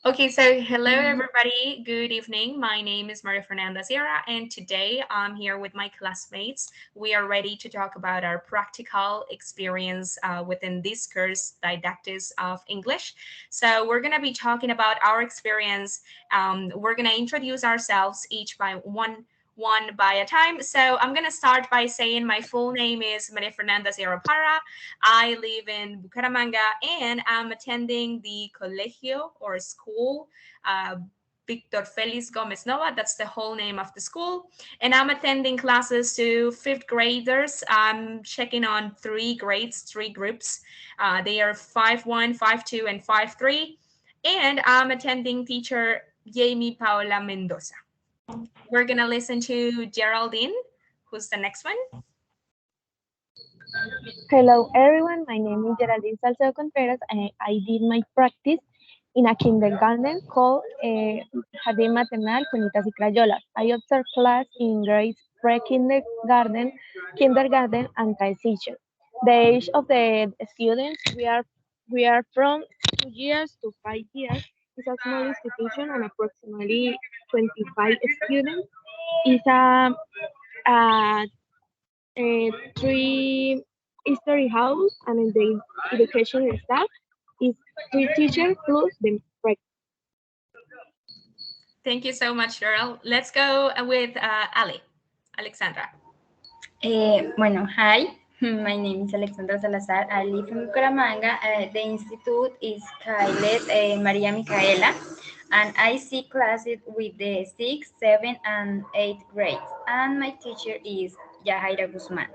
Okay, so hello everybody. Good evening. My name is Maria Fernanda Sierra, and today I'm here with my classmates. We are ready to talk about our practical experience within this course, Didactics of English. So we're gonna be talking about our experience. We're gonna introduce ourselves each by one by a time. So I'm gonna start by saying my full name is Maria Fernanda Sierra Parra. I live in Bucaramanga and I'm attending the colegio or school, Victor Felix Gomez Nova. That's the whole name of the school. And I'm attending classes to fifth graders. I'm checking on three grades, three groups. They are 5-1, 5-2, and 5-3. And I'm attending teacher Jamie Paola Mendoza. We're going to listen to Geraldine, who's the next one. Hello everyone, my name is Yeraldin Salcedo Contreras and I did my practice in a kindergarten called Jardín Maternal Cunitas y Crayolas. I observed class in grades pre-kindergarten, kindergarten and transition. The age of the students, we are from 2 years to 5 years. It's a small institution and approximately 25 students. It's a three history house and in the education staff is three teachers plus the practice. Thank you so much, Cheryl. Let's go with Ali, Alexandra. Bueno, hi. My name is Alexandra Salazar. I live in Bucaramanga. The institute is called Maria Micaela, and I see classes with the 6th, 7th, and 8th grades. And my teacher is Yahaira Guzman.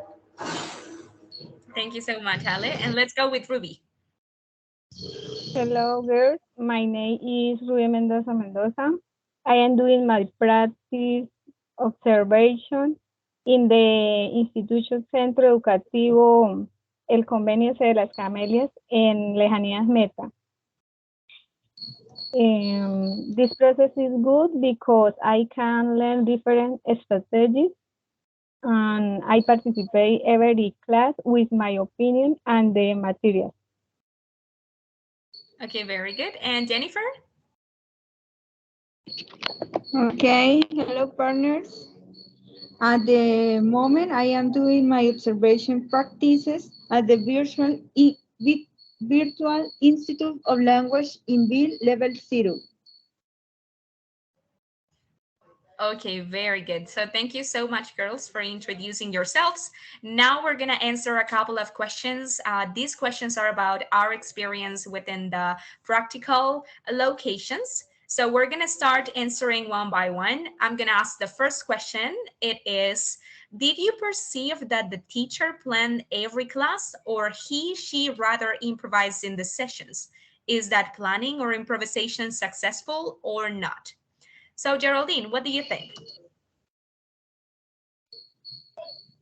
Thank you so much, Ale. And let's go with Ruby. Hello, girls. My name is Ruby Mendoza. I am doing my practice observation in the Instituto Centro Educativo El Convenio de las Camelias en Lejanías Meta. This process is good because I can learn different strategies and I participate every class with my opinion and the material. Okay, very good. And Jennifer? Okay, hello partners. At the moment, I am doing my observation practices at the Virtual Institute of Language in Bill Level 0. Okay, very good. So thank you so much, girls, for introducing yourselves. Now we're going to answer a couple of questions. These questions are about our experience within the practical locations. So we're going to start answering one by one. I'm going to ask the first question. It is, did you perceive that the teacher planned every class or she rather improvised in the sessions? Is that planning or improvisation successful or not? So Geraldine, what do you think?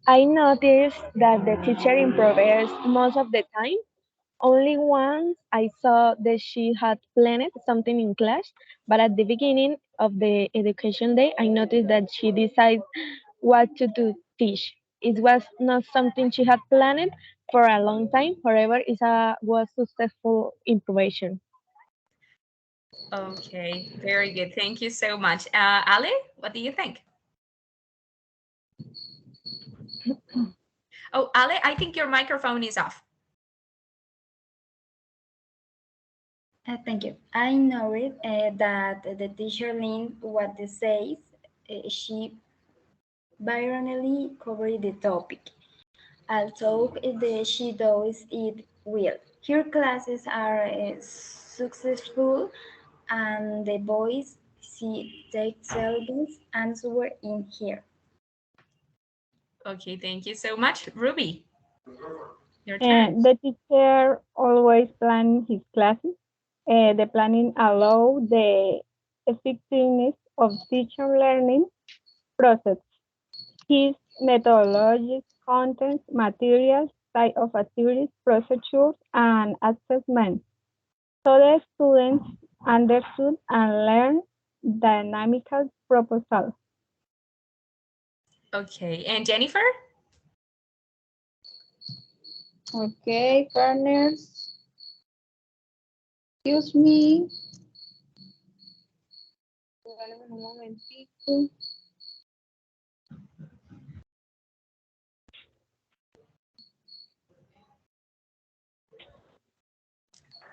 I noticed that the teacher improvised most of the time. Only once I saw that she had planned something in class, but at the beginning of the education day, I noticed that she decided what to teach. It was not something she had planned for a long time. However, was successful improvisation. Okay, very good. Thank you so much. Ale, what do you think? Oh, Ale, I think your microphone is off. Thank you. I know it that the teacher learned what they says. She brilliantly covered the topic. Also, she does it well. Her classes are successful, and the boys see themselves answer in here. Okay, thank you so much. Ruby, your turn. The teacher always plan his classes. The planning allow the effectiveness of teacher learning process. His methodologies, contents, materials, type of activities, procedures, and assessments. So the students understood and learned dynamical proposal. Okay, and Jennifer? Okay, partners. Excuse me. Regálame un momentico.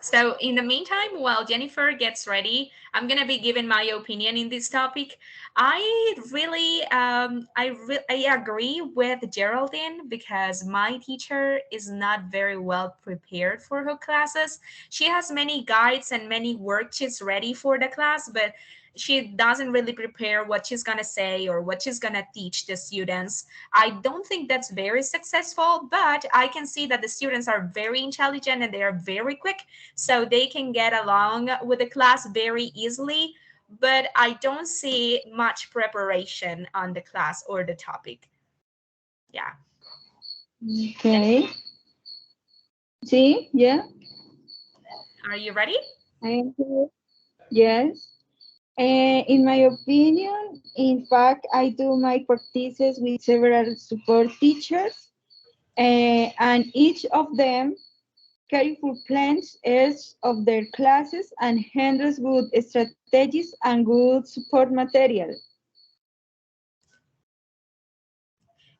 So in the meantime, while Jennifer gets ready, I'm gonna be giving my opinion in this topic. I really, I agree with Geraldine because my teacher is not very well prepared for her classes. She has many guides and many worksheets ready for the class, but she doesn't really prepare what she's gonna say or what she's gonna teach the students. I don't think that's very successful, but I can see that the students are very intelligent and they are very quick, so they can get along with the class very easily. But I don't see much preparation on the class or the topic. Yeah. Okay. See, yeah, Are you ready? I am here. Yes. In my opinion, in fact, I do my practices with several support teachers, and each of them careful plans each of their classes and handles good strategies and good support material.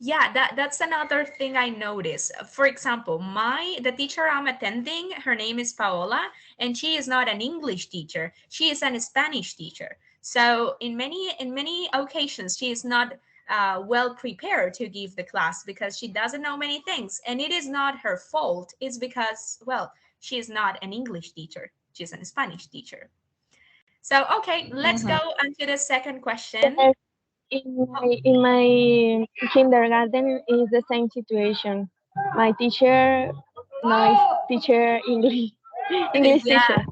Yeah, that's another thing I noticed. For example, the teacher I'm attending, her name is Paola, and she is not an English teacher. She is an Spanish teacher. So in many occasions, she is not well prepared to give the class because she doesn't know many things, and it is not her fault. It's because, well, she is not an English teacher. She's a Spanish teacher. So okay, let's go Uh-huh. on to the second question. Yes, in my kindergarten is the same situation. My teacher, nice teacher, English, English Yeah. teacher.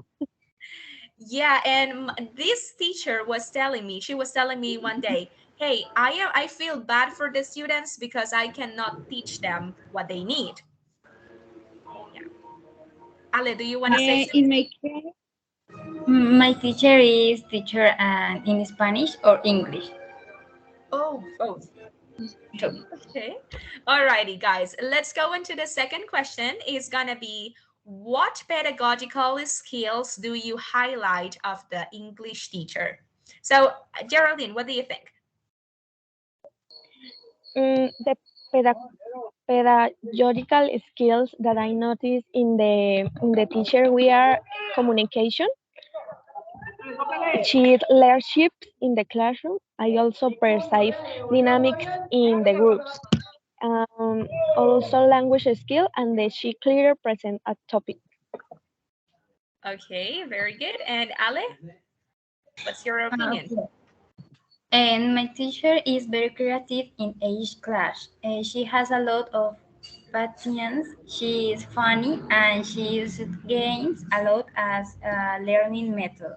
Yeah, and this teacher was telling me, she was telling me one day, "Hey, I feel bad for the students because I cannot teach them what they need." Yeah. Ale, do you want to say In something? my case, My teacher is teacher in Spanish or English. Oh, both. So, Okay. Alrighty, guys. Let's go into the second question. It's gonna be, what pedagogical skills do you highlight of the English teacher? So, Geraldine, what do you think? The pedagogical skills that I noticed in the teacher we are communication, she leadership in the classroom. I also perceive dynamics in the groups. Um, Also language skill and the she clear present a topic. Okay, very good. And Ale, what's your opinion? okay. And my teacher is very creative in each class. She has a lot of patience. She is funny and she uses games a lot as a learning method.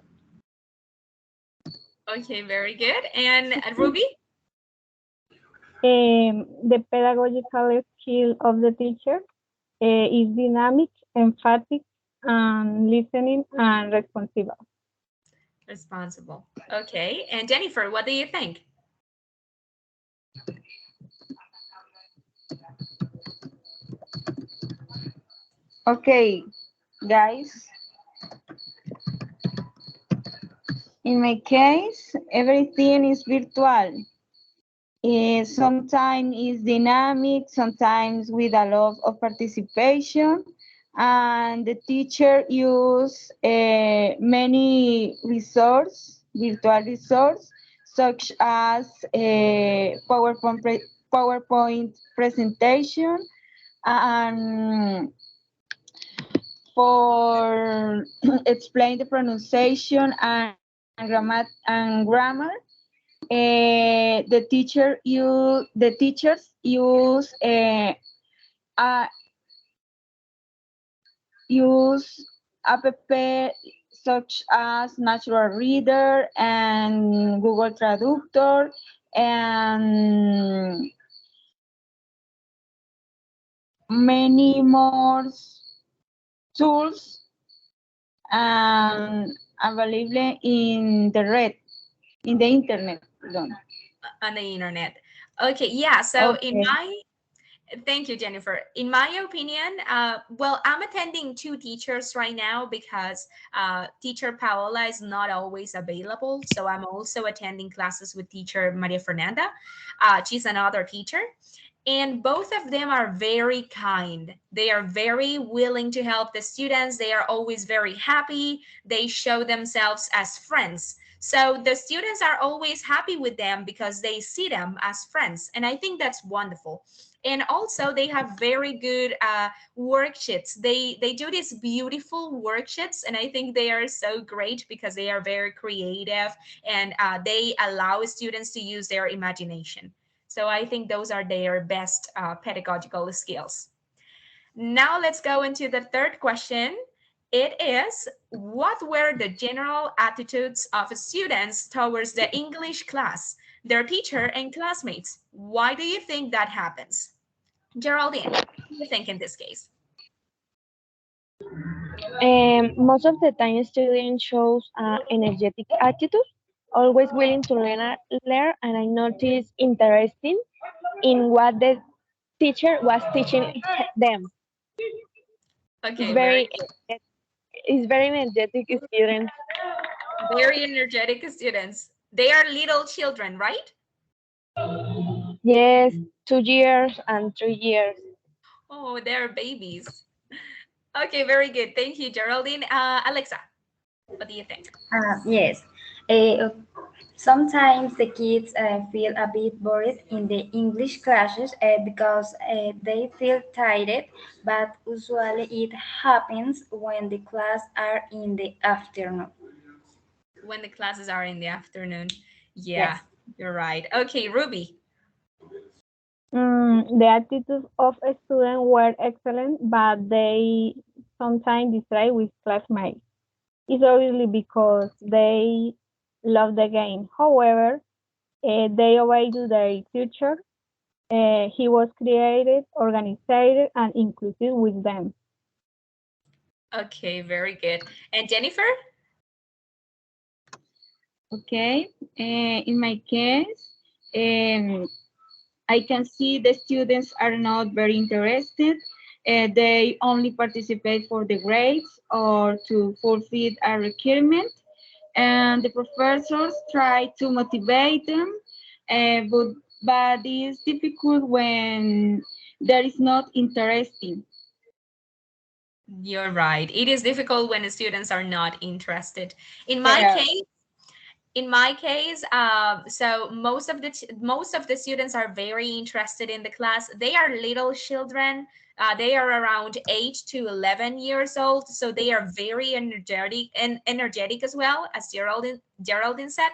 Okay, very good. And Ruby? The pedagogical skill of the teacher is dynamic, emphatic, and listening and responsible. Responsible. Okay. And Jennifer, what do you think? okay, guys, in my case, everything is virtual. Sometimes it's dynamic, sometimes with a lot of participation, and the teacher use many virtual resources, such as PowerPoint presentation, and for explain the pronunciation and grammar. The teachers uh, use app such as Natural Reader and Google Traductor and many more tools and available in the internet. Pardon. On the internet. Okay, yeah. So in Okay. Thank you, Jennifer. In my opinion, well, I'm attending two teachers right now because teacher Paola is not always available. So I'm also attending classes with teacher Maria Fernanda. She's another teacher. And both of them are very kind. They are very willing to help the students. They are always very happy. They show themselves as friends. So the students are always happy with them because they see them as friends. And I think that's wonderful. And also they have very good worksheets. They do these beautiful worksheets, and I think they are so great because they are very creative, and they allow students to use their imagination. So I think those are their best pedagogical skills. Now let's go into the third question. It is, what were the general attitudes of students towards the English class, their teacher and classmates? Why do you think that happens? Geraldine, what do you think in this case? Most of the time, student shows energetic attitude, always willing to learn, and I noticed interesting in what the teacher was teaching them. It's Okay, very very, good. it's very energetic students. Very energetic students. They are little children, right? Yes, 2 years and 3 years. Oh, they're babies. Okay, very good. Thank you, Geraldine. Alexa, what do you think? Yes. Uh, Sometimes the kids feel a bit bored in the English classes because they feel tired, but usually it happens when the class are in the afternoon. When the classes are in the afternoon. Yeah, Yes. you're right. Okay, Ruby. The attitudes of a student were excellent, but they sometimes distract with classmates. It's obviously because they love the game. However, they obey to their teacher. He was creative, organized, and inclusive with them. Okay, very good. And Jennifer? Okay. In my case, um, I can see the students are not very interested. They only participate for the grades or to fulfill a requirement. And the professors try to motivate them, but it's difficult when there is not interesting. You're right. It is difficult when the students are not interested. In my Yeah. case, so most of the students are very interested in the class. They are little children. They are around 8 to 11 years old, so they are very energetic as well, as Geraldine said.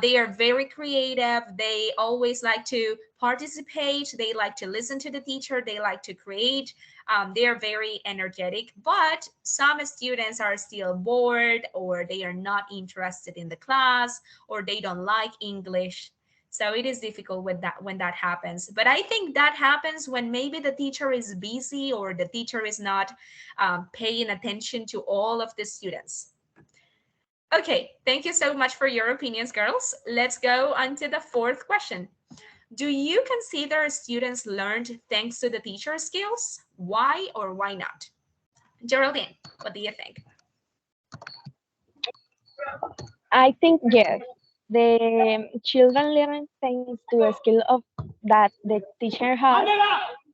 They are very creative. They always like to participate. They like to listen to the teacher. They like to create. They are very energetic, but some students are still bored, or they are not interested in the class, or they don't like English. So it is difficult with that when that happens. But I think that happens when maybe the teacher is busy, or the teacher is not paying attention to all of the students. Okay, thank you so much for your opinions, girls. Let's go on to the fourth question. Do you consider students learned thanks to the teacher skills? Why or why not? Geraldine, what do you think? I think yes. The children learn thanks to the skill of that the teacher has.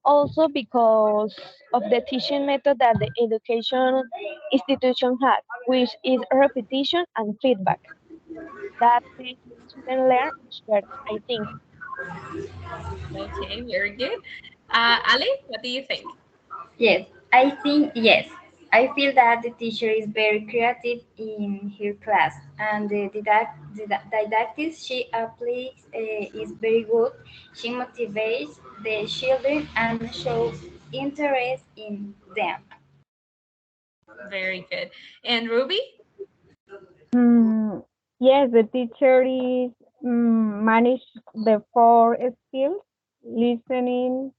Also because of the teaching method that the education institution has, which is repetition and feedback. That makes the student learn much better, I think. Okay, very good. Ali, what do you think? Yes, I think yes. I feel that the teacher is very creative in her class, and the didactics she applies is very good. She motivates the children and shows interest in them. Very good. And Ruby? Mm, yes, the teacher is manage the four skills: listening,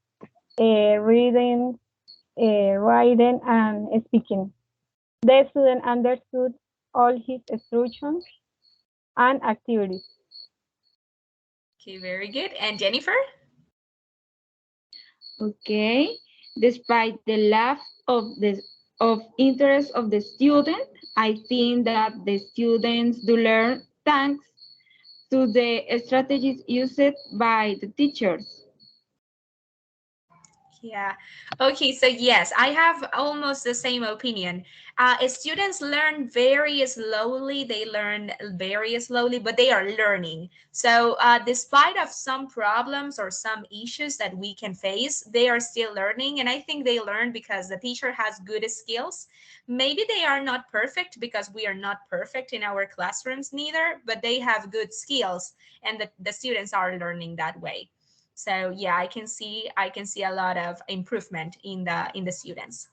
reading, writing, and speaking. The student understood all his instructions and activities. Okay, very good. And Jennifer? Okay. Despite the lack of interest of the student, I think that the students do learn thanks to the strategies used by the teachers. Yeah. Okay. So yes, I have almost the same opinion. Students learn very slowly. They learn very slowly, but they are learning. So despite of some problems or some issues that we can face, they are still learning. And I think they learn because the teacher has good skills. Maybe they are not perfect because we are not perfect in our classrooms neither, but they have good skills, and the students are learning that way. So yeah, I can see a lot of improvement in the students.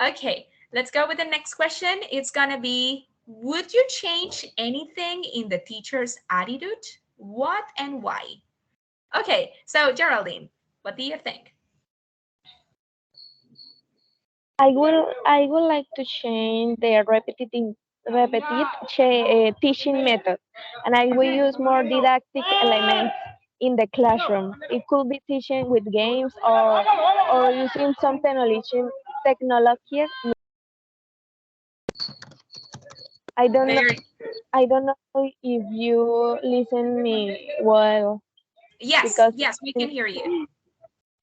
Okay, let's go with the next question. It's gonna be, would you change anything in the teacher's attitude? What and why? Okay, so Geraldine, what do you think? I would like to change the teaching method, and I will use more didactic elements in the classroom. It could be teaching with games or using some technology. I don't know. Very I don't know if you listen me well yes, because yes, we in, can hear you.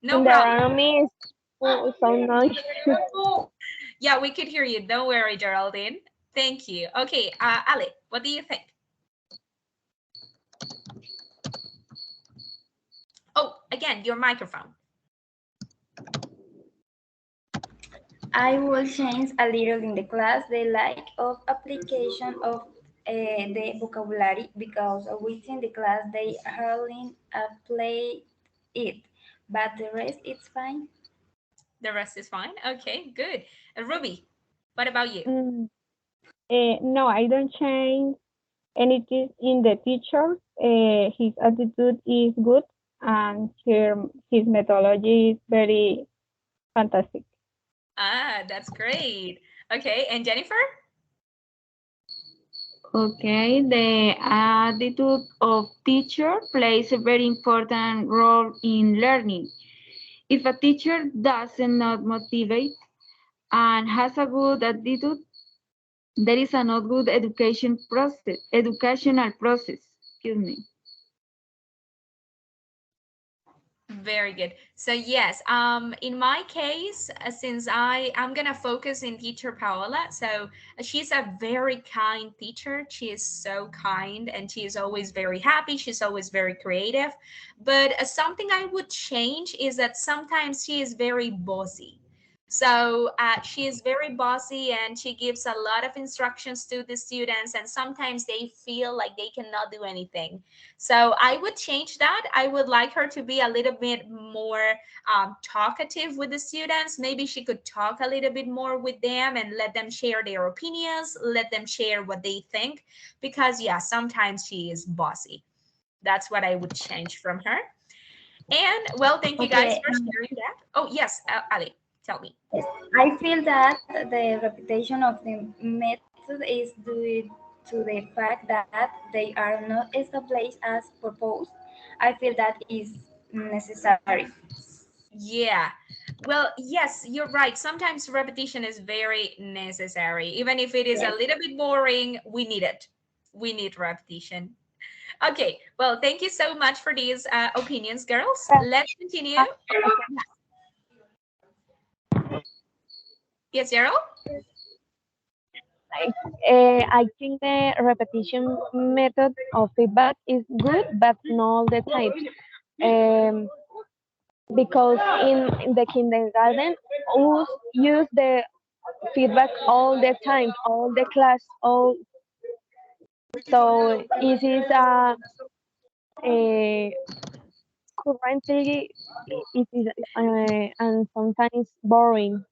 No in the problem. army is so noisy. Yeah, we could hear you. Don't worry, Geraldine. Thank you. Okay, Ali, what do you think? Oh, again, your microphone. I will change a little in the class the lack of application of the vocabulary because within the class they hardly apply it, but the rest it's fine. The rest is fine. Okay, good. Ruby, what about you? Mm, no, I don't change anything in the teacher. His attitude is good, and his methodology is very fantastic. That's great. Okay, and Jennifer? Okay, the attitude of teacher plays a very important role in learning. If a teacher does not motivate and has a good attitude, there is a not good educational process. Excuse me. Very good. So yes, in my case, since I'm gonna focus in teacher Paola, so she's a very kind teacher. She is so kind, and she is always very happy. She's always very creative. But something I would change is that sometimes she is very bossy. So she is very bossy, and she gives a lot of instructions to the students, and sometimes they feel like they cannot do anything. So I would change that. I would like her to be a little bit more talkative with the students. Maybe she could talk a little bit more with them and let them share their opinions, let them share what they think. Because, yeah, sometimes she is bossy. That's what I would change from her. And, well, thank you guys Okay, for sharing that. Oh, yes, Ali, tell me. yes, I feel that the reputation of the method is due to the fact that they are not established as proposed. I feel that is necessary. Yeah. Well, yes, you're right. Sometimes repetition is very necessary. Even if it is a Yes. little bit boring, we need it. We need repetition. Okay. Well, thank you so much for these opinions, girls. Let's continue. Oh, yes, Gerald? Like, I think the repetition method of feedback is good, but not all the time. Um, because in the kindergarten, use the feedback all the time, all the class, all. So it is a currently it is and sometimes boring.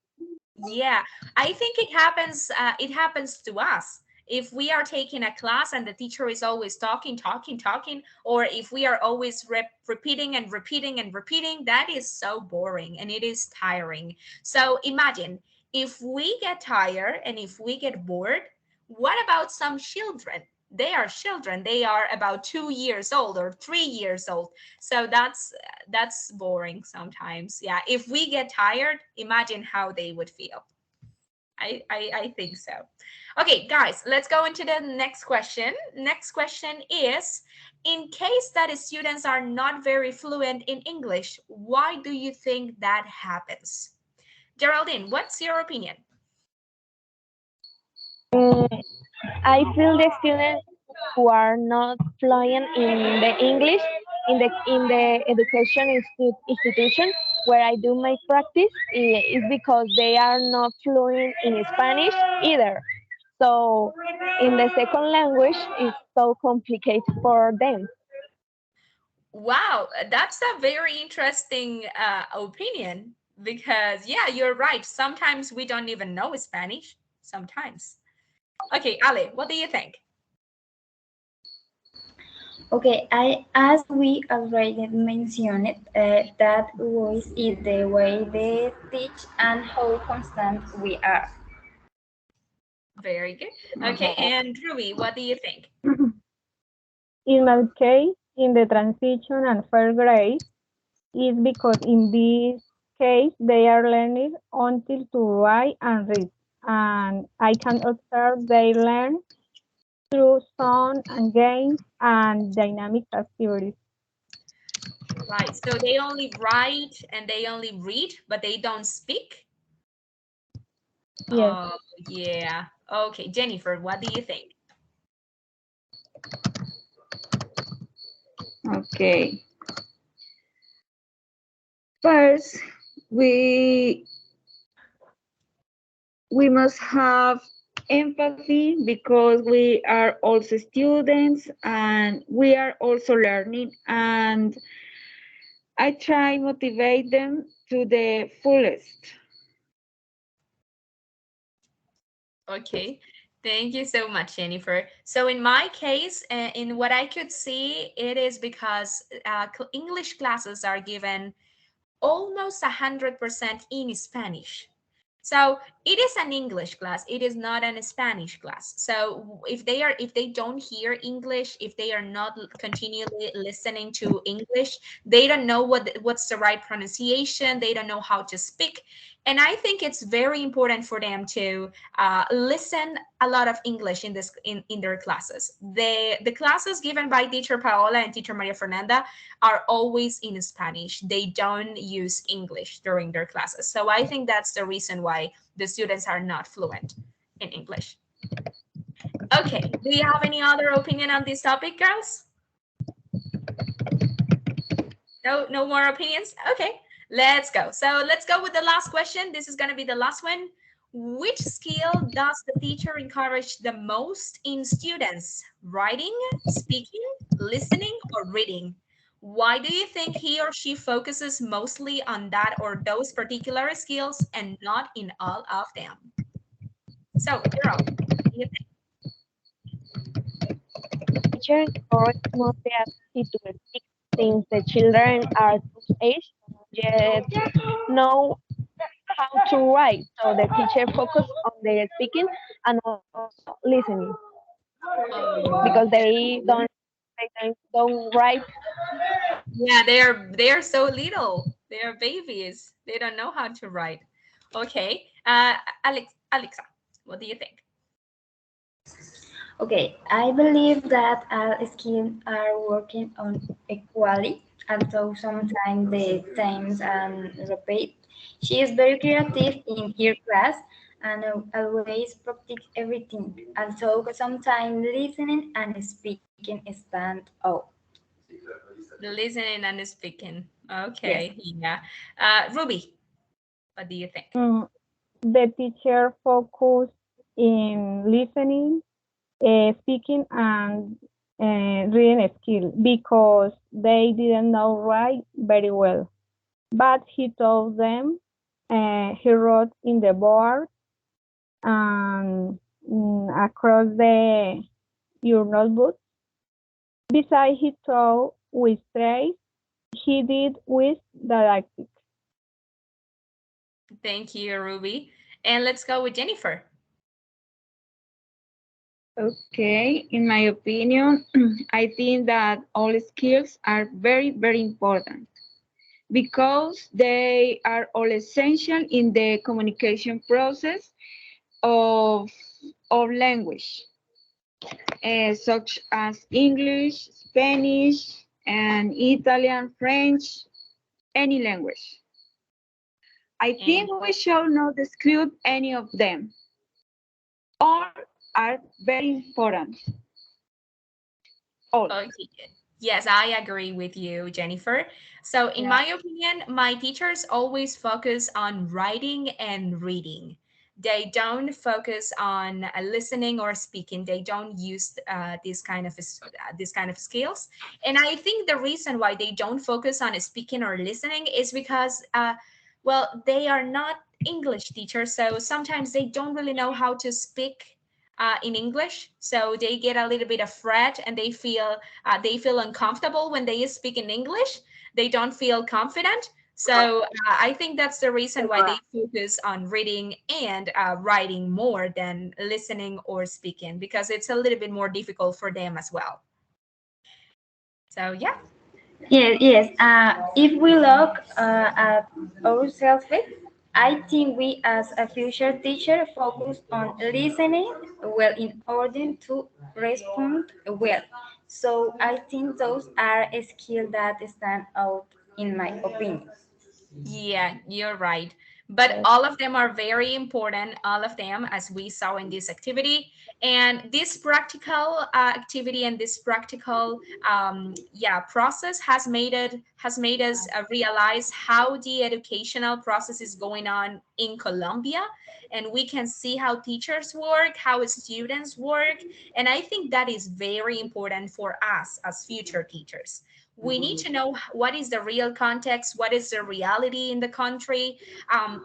Yeah, I think it happens. It happens to us. If we are taking a class and the teacher is always talking, talking, talking, or if we are always repeating and repeating and repeating, that is so boring and it is tiring. So imagine if we get tired and if we get bored, what about some children? They are children. They are about 2 years old or 3 years old. So that's boring sometimes. Yeah, if we get tired, imagine how they would feel. I think so. Okay, guys, let's go into the next question. Next question is, in case that students are not very fluent in English, why do you think that happens? Geraldine, what's your opinion? Mm, I feel the students who are not fluent in the English in the education institution where I do my practice is because they are not fluent in Spanish either. So in the second language, it's so complicated for them. Wow, that's a very interesting opinion because, yeah, you're right. Sometimes we don't even know Spanish. Sometimes. Okay, Ale, what do you think? Okay, as we already mentioned, that voice is the way they teach and how constant we are. Very good. Okay, and Ruby, what do you think? In my case, in the transition and first grade, is because in this case they are learning until to write and read, and I can observe they learn through sound and games and dynamic activities. Right, so they only write and they only read, but they don't speak? Yes. Oh, yeah. Okay, Jennifer, what do you think? Okay. First, we we must have empathy because we are also students and we are also learning, and I try motivate them to the fullest. Okay, thank you so much, Jennifer. So in my case, in what I could see, it is because English classes are given almost 100% in Spanish. So it is an English class. It is not an Spanish class. So if they don't hear English, if they are not continually listening to English, they don't know what's the right pronunciation. They don't know how to speak. And I think it's very important for them to listen a lot of English in in their classes. The classes given by teacher Paola and teacher Maria Fernanda are always in Spanish. They don't use English during their classes. So I think that's the reason why the students are not fluent in English. Okay, do you have any other opinion on this topic, girls? No, no more opinions? Okay, let's go. So let's go with the last question. This is going to be the last one. Which skill does the teacher encourage the most in students? Writing, speaking, listening, or reading? Why do you think he or she focuses mostly on that or those particular skills and not in all of them? So, Gerald, what do you think? Teacher encourage more the ability to speak since the children are those age yet know how to write. So the teacher focus on their speaking and also listening Oh, because they don't write. yeah, they are so little. They are babies. They don't know how to write. Okay. Alexa, what do you think? Okay, I believe that all skills are working on equally, although sometimes the times and repeat. She is very creative in her class and always practice everything. Also, sometimes listening and speaking stand out. The listening and the speaking. Yes. Okay, yeah. Ruby, what do you think? Mm, the teacher focus in listening, speaking, and reading skill because they didn't know write very well. But he told them he wrote in the board and across the your notebook. Besides, he taught with trace. He did with didactic. Thank you, Ruby. And let's go with Jennifer. Okay, in my opinion, I think that all skills are very, very important because they are all essential in the communication process of, of language, such as English, Spanish, and Italian, French, any language. I And think we should not exclude any of them. All are very important. All. okay, yes, I agree with you, Jennifer. So, in Yeah. my opinion, my teachers always focus on writing and reading. They don't focus on listening or speaking. They don't use this kind of skills. And I think the reason why they don't focus on speaking or listening is because, well, they are not English teachers, so sometimes they don't really know how to speak in English. So they get a little bit afraid and they feel uncomfortable when they speak in English. They don't feel confident. So I think that's the reason why they focus on reading and writing more than listening or speaking, because it's a little bit more difficult for them as well. So yeah. Yes, yes. If we look at ourselves, I think we as a future teacher focus on listening well in order to respond well. So I think those are a skill that stand out in my opinion. Yeah, you're right. But all of them are very important, all of them, as we saw in this activity. And this practical activity and this practical, process has made us realize how the educational process is going on in Colombia, and we can see how teachers work, how students work, and I think that is very important for us as future teachers. We need to know what is the real context, what is the reality in the country,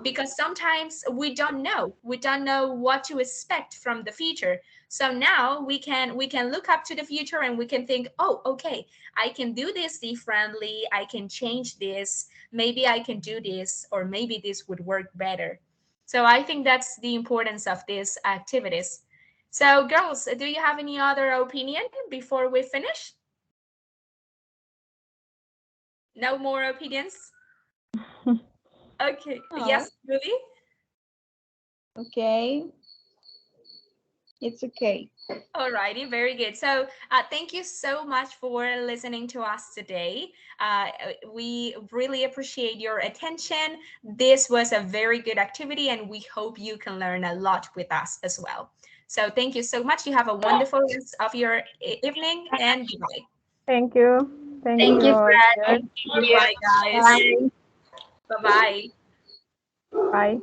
because sometimes we don't know what to expect from the future. So now we can look up to the future and we can think, oh, okay, I can do this differently, I can change this, maybe I can do this, or maybe this would work better. So I think that's the importance of these activities. So girls, do you have any other opinion before we finish? No more opinions? Okay. Oh, Yes, Julie? okay. It's okay. All righty, very good. So, thank you so much for listening to us today. We really appreciate your attention. This was a very good activity, and we hope you can learn a lot with us as well. So, thank you so much. You have a wonderful rest of your evening, and goodbye. Thank you. Thank Thank you, you, all. Fran. Yes. Thank you. Goodbye, guys. Bye. Bye bye. Bye.